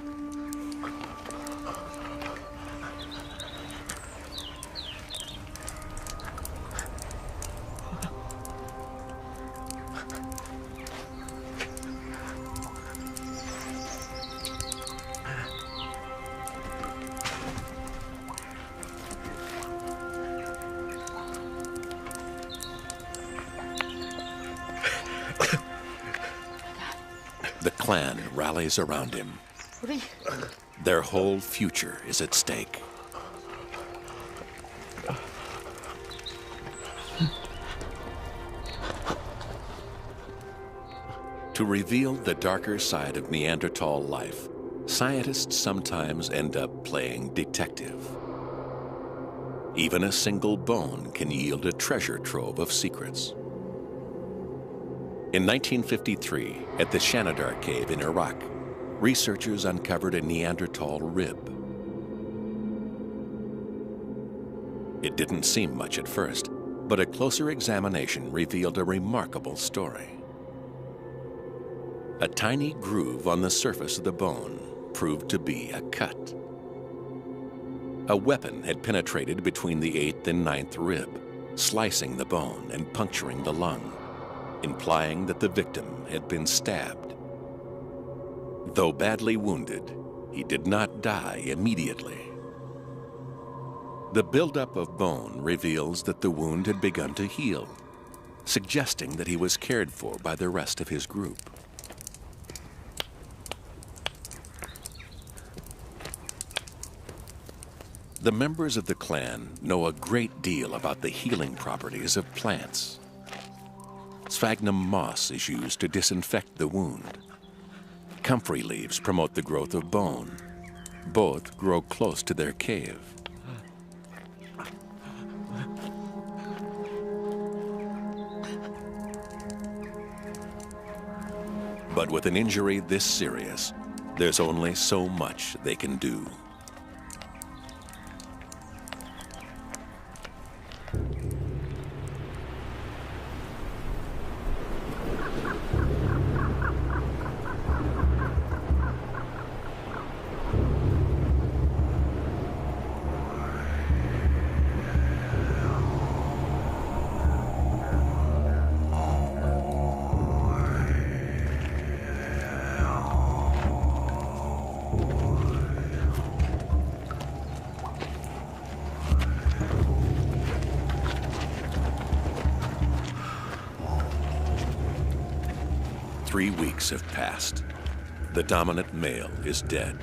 The clan rallies around him. Their whole future is at stake. To reveal the darker side of Neanderthal life, scientists sometimes end up playing detective. Even a single bone can yield a treasure trove of secrets. In 1953, at the Shanidar Cave in Iraq, researchers uncovered a Neanderthal rib. It didn't seem much at first, but a closer examination revealed a remarkable story. A tiny groove on the surface of the bone proved to be a cut. A weapon had penetrated between the 8th and 9th rib, slicing the bone and puncturing the lung, implying that the victim had been stabbed. Though badly wounded, he did not die immediately. The buildup of bone reveals that the wound had begun to heal, suggesting that he was cared for by the rest of his group. The members of the clan know a great deal about the healing properties of plants. Sphagnum moss is used to disinfect the wound. Comfrey leaves promote the growth of bone. Both grow close to their cave. But with an injury this serious, there's only so much they can do. 3 weeks have passed. The dominant male is dead.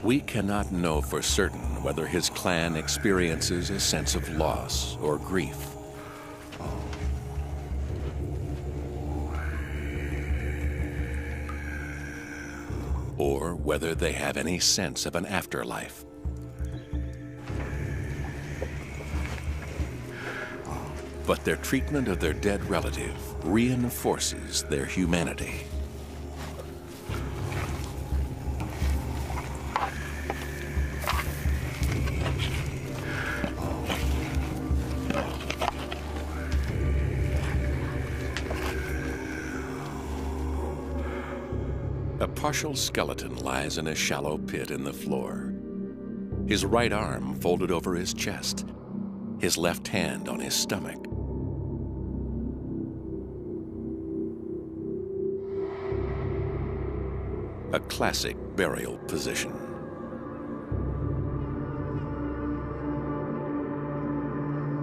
We cannot know for certain whether his clan experiences a sense of loss or grief. Or whether they have any sense of an afterlife. But their treatment of their dead relative reinforces their humanity. A partial skeleton lies in a shallow pit in the floor. His right arm folded over his chest, his left hand on his stomach. A classic burial position.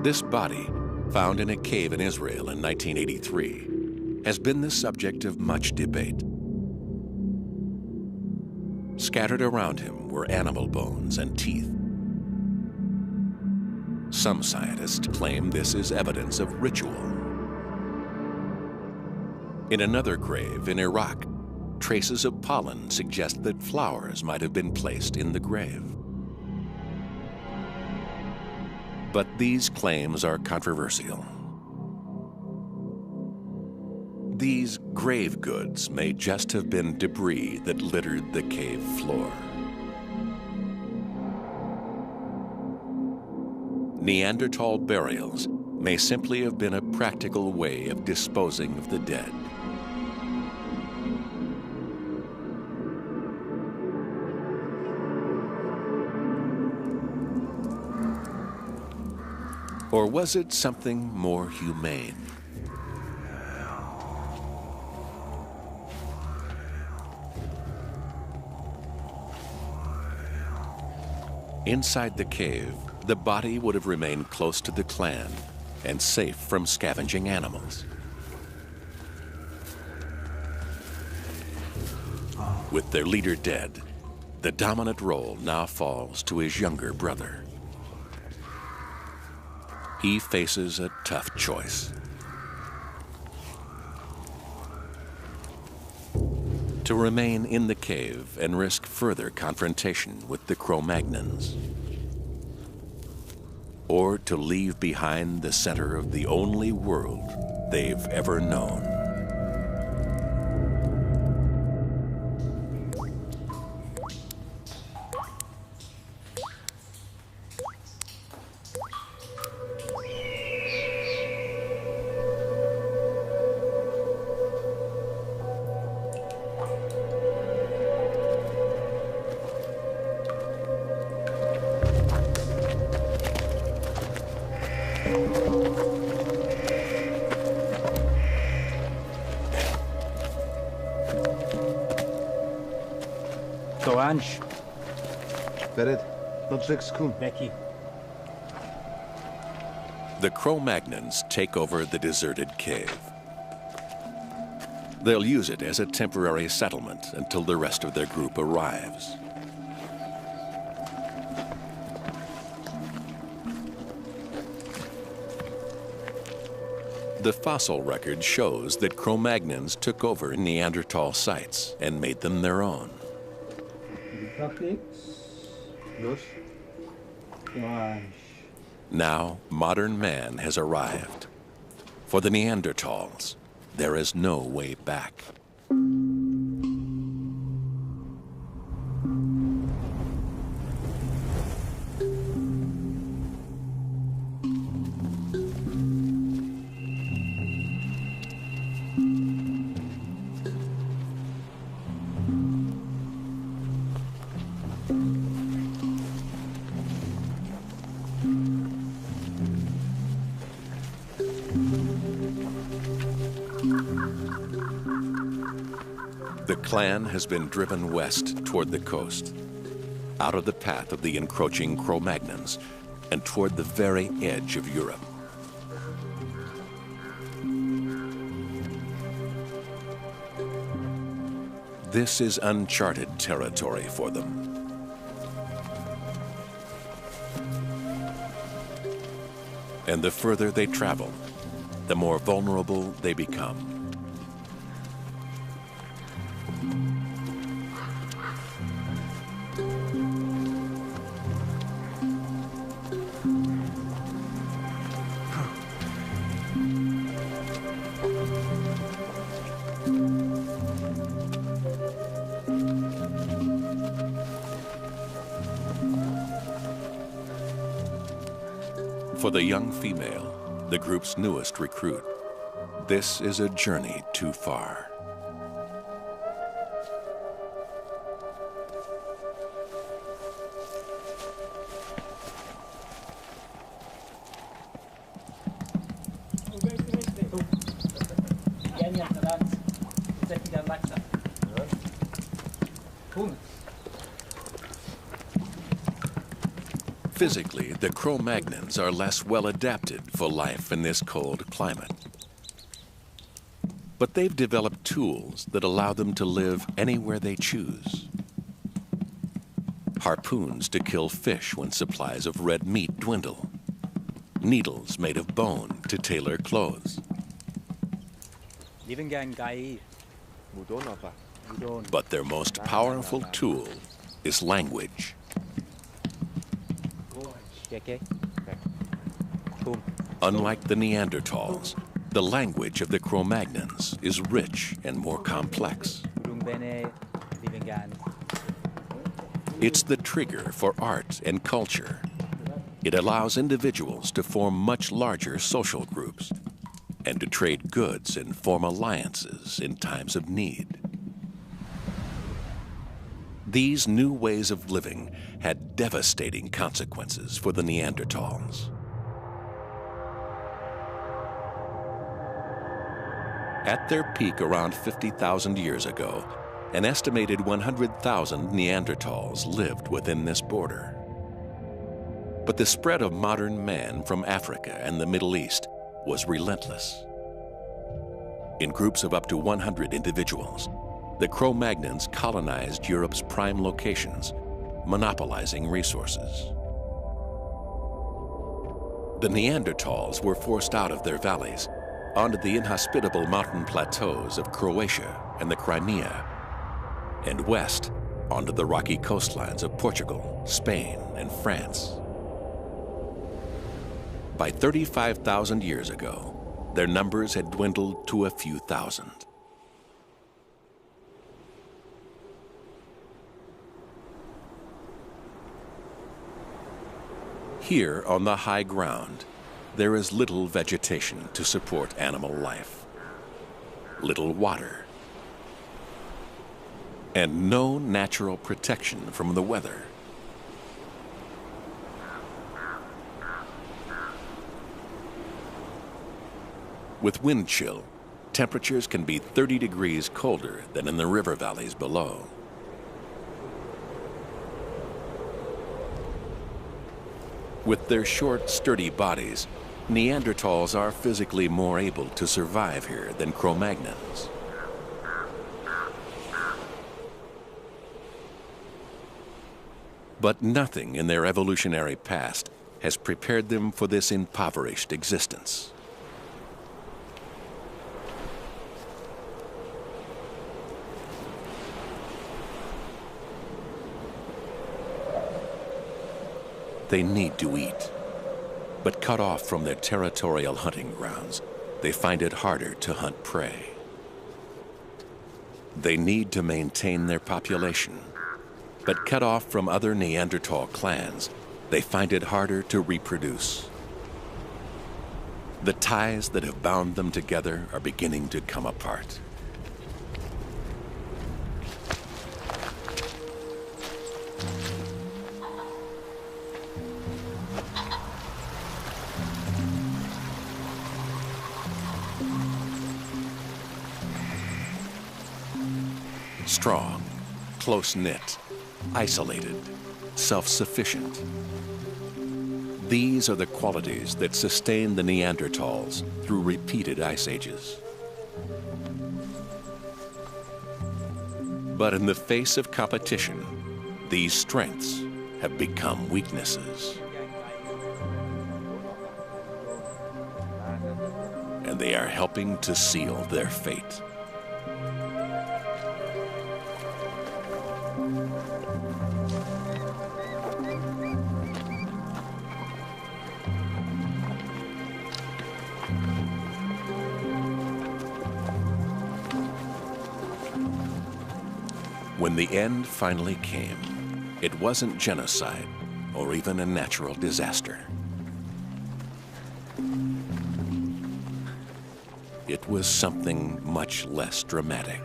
This body, found in a cave in Israel in 1983, has been the subject of much debate. Scattered around him were animal bones and teeth. Some scientists claim this is evidence of ritual. In another grave in Iraq, traces of pollen suggest that flowers might have been placed in the grave. But these claims are controversial. These grave goods may just have been debris that littered the cave floor. Neanderthal burials may simply have been a practical way of disposing of the dead. Or was it something more humane? Inside the cave, the body would have remained close to the clan and safe from scavenging animals. With their leader dead, the dominant role now falls to his younger brother. He faces a tough choice. To remain in the cave and risk further confrontation with the Cro-Magnons. Or to leave behind the center of the only world they've ever known. The Cro-Magnons take over the deserted cave. They'll use it as a temporary settlement until the rest of their group arrives. The fossil record shows that Cro-Magnons took over Neanderthal sites and made them their own. Now, modern man has arrived. For the Neanderthals, there is no way back. The clan has been driven west toward the coast, out of the path of the encroaching Cro-Magnons, and toward the very edge of Europe. This is uncharted territory for them. And the further they travel, the more vulnerable they become. For the young female, the group's newest recruit, this is a journey too far. Physically, the Cro-Magnons are less well adapted for life in this cold climate. But they've developed tools that allow them to live anywhere they choose. Harpoons to kill fish when supplies of red meat dwindle. Needles made of bone to tailor clothes. But their most powerful tool is language. Unlike the Neanderthals, the language of the Cro-Magnons is rich and more complex. It's the trigger for art and culture. It allows individuals to form much larger social groups and to trade goods and form alliances in times of need. These new ways of living had devastating consequences for the Neanderthals. At their peak around 50,000 years ago, an estimated 100,000 Neanderthals lived within this border. But the spread of modern man from Africa and the Middle East was relentless. In groups of up to 100 individuals, the Cro-Magnons colonized Europe's prime locations, monopolizing resources. The Neanderthals were forced out of their valleys onto the inhospitable mountain plateaus of Croatia and the Crimea, and west onto the rocky coastlines of Portugal, Spain, and France. By 35,000 years ago, their numbers had dwindled to a few thousand. Here on the high ground, there is little vegetation to support animal life, little water, and no natural protection from the weather. With wind chill, temperatures can be 30 degrees colder than in the river valleys below. With their short, sturdy bodies, Neanderthals are physically more able to survive here than Cro-Magnons. But nothing in their evolutionary past has prepared them for this impoverished existence. They need to eat, but cut off from their territorial hunting grounds, they find it harder to hunt prey. They need to maintain their population, but cut off from other Neanderthal clans, they find it harder to reproduce. The ties that have bound them together are beginning to come apart. strong, close-knit, isolated, self-sufficient. These are the qualities that sustained the Neanderthals through repeated ice ages. But in the face of competition, these strengths have become weaknesses. And they are helping to seal their fate. When the end finally came, it wasn't genocide or even a natural disaster. It was something much less dramatic.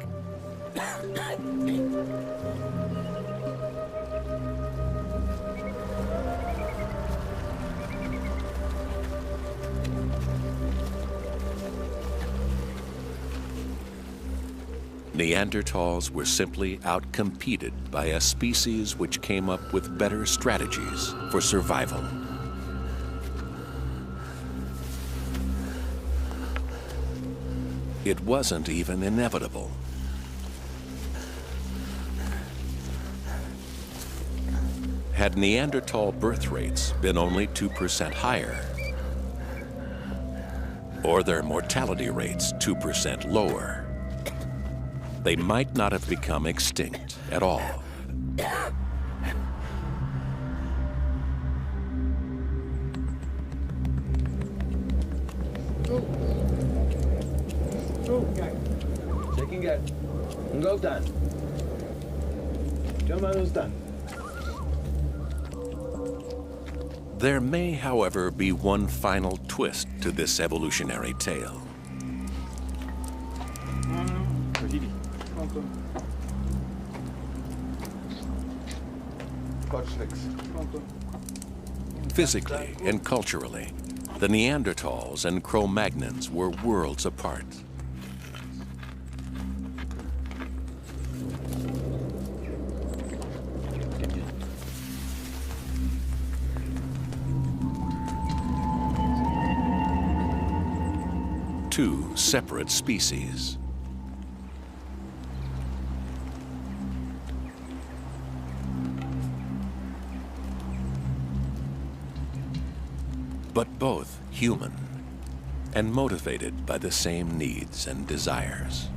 Neanderthals were simply outcompeted by a species which came up with better strategies for survival. It wasn't even inevitable. Had Neanderthal birth rates been only 2% higher, or their mortality rates 2% lower, they might not have become extinct at all. There may, however, be one final twist to this evolutionary tale. Physically and culturally, the Neanderthals and Cro-Magnons were worlds apart. Two separate species. But both human and motivated by the same needs and desires.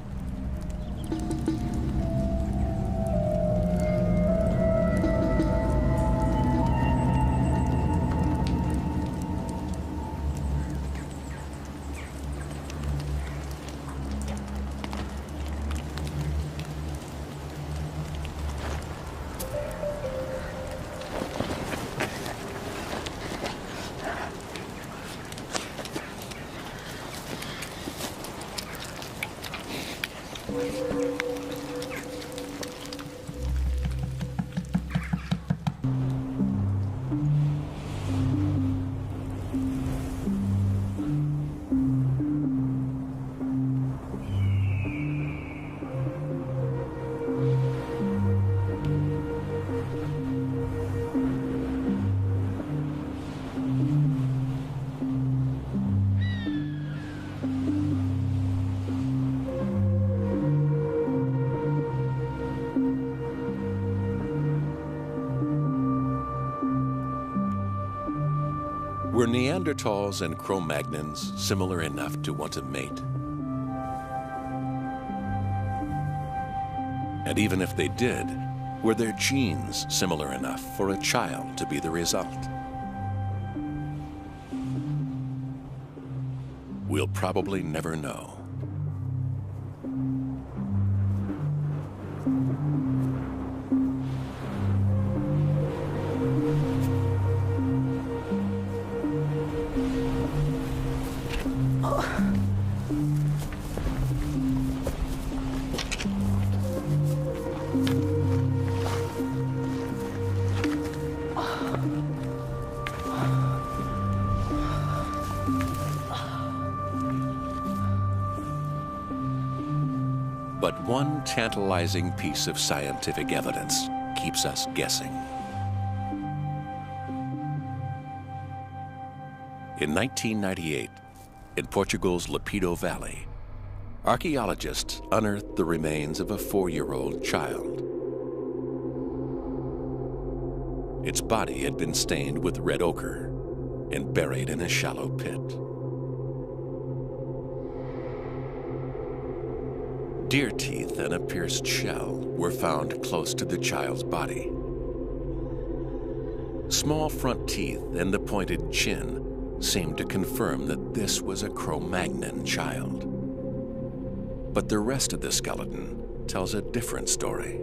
Were Neanderthals and Cro-Magnons similar enough to want to mate? And even if they did, were their genes similar enough for a child to be the result? We'll probably never know. one tantalizing piece of scientific evidence keeps us guessing. In 1998, in Portugal's Lepido Valley, archaeologists unearthed the remains of a 4-year-old child. Its body had been stained with red ochre and buried in a shallow pit. Deer teeth and a pierced shell were found close to the child's body. Small front teeth and the pointed chin seemed to confirm that this was a Cro-Magnon child. But the rest of the skeleton tells a different story.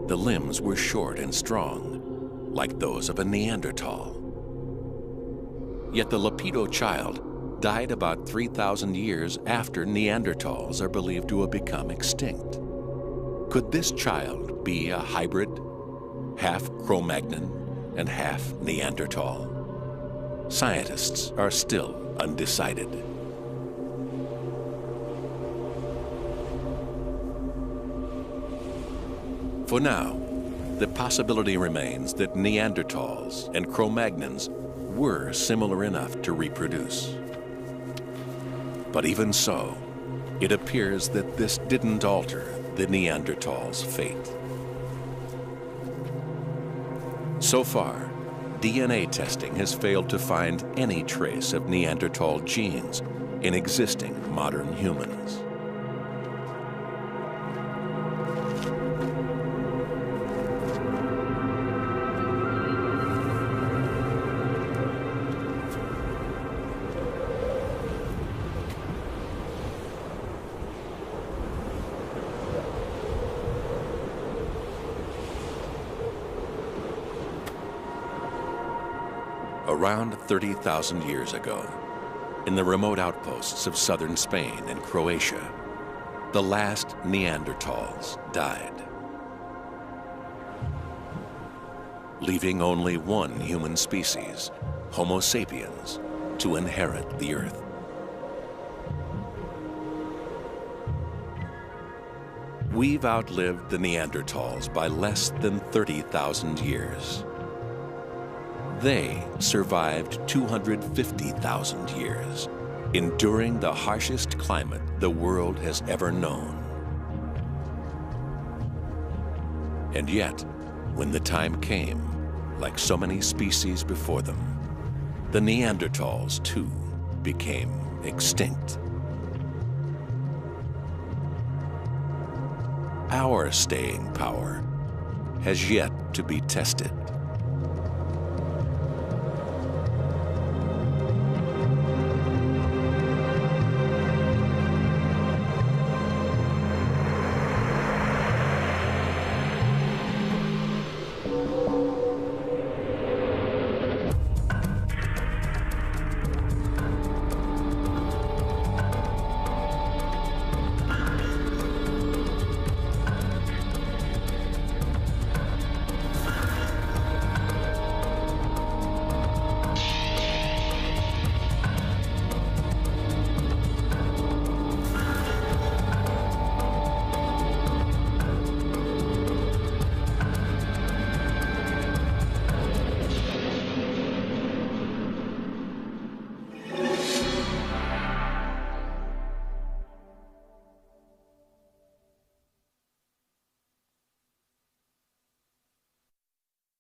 The limbs were short and strong, like those of a Neanderthal. Yet the Lepido child died about 3,000 years after Neanderthals are believed to have become extinct. Could this child be a hybrid, half Cro-Magnon and half Neanderthal? Scientists are still undecided. For now, the possibility remains that Neanderthals and Cro-Magnons were similar enough to reproduce. But even so, it appears that this didn't alter the Neanderthals' fate. So far, DNA testing has failed to find any trace of Neanderthal genes in existing modern humans. Around 30,000 years ago, in the remote outposts of southern Spain and Croatia, the last Neanderthals died, leaving only one human species, Homo sapiens, to inherit the Earth. We've outlived the Neanderthals by less than 30,000 years. They survived 250,000 years, enduring the harshest climate the world has ever known. And yet, when the time came, like so many species before them, the Neanderthals too became extinct. Our staying power has yet to be tested.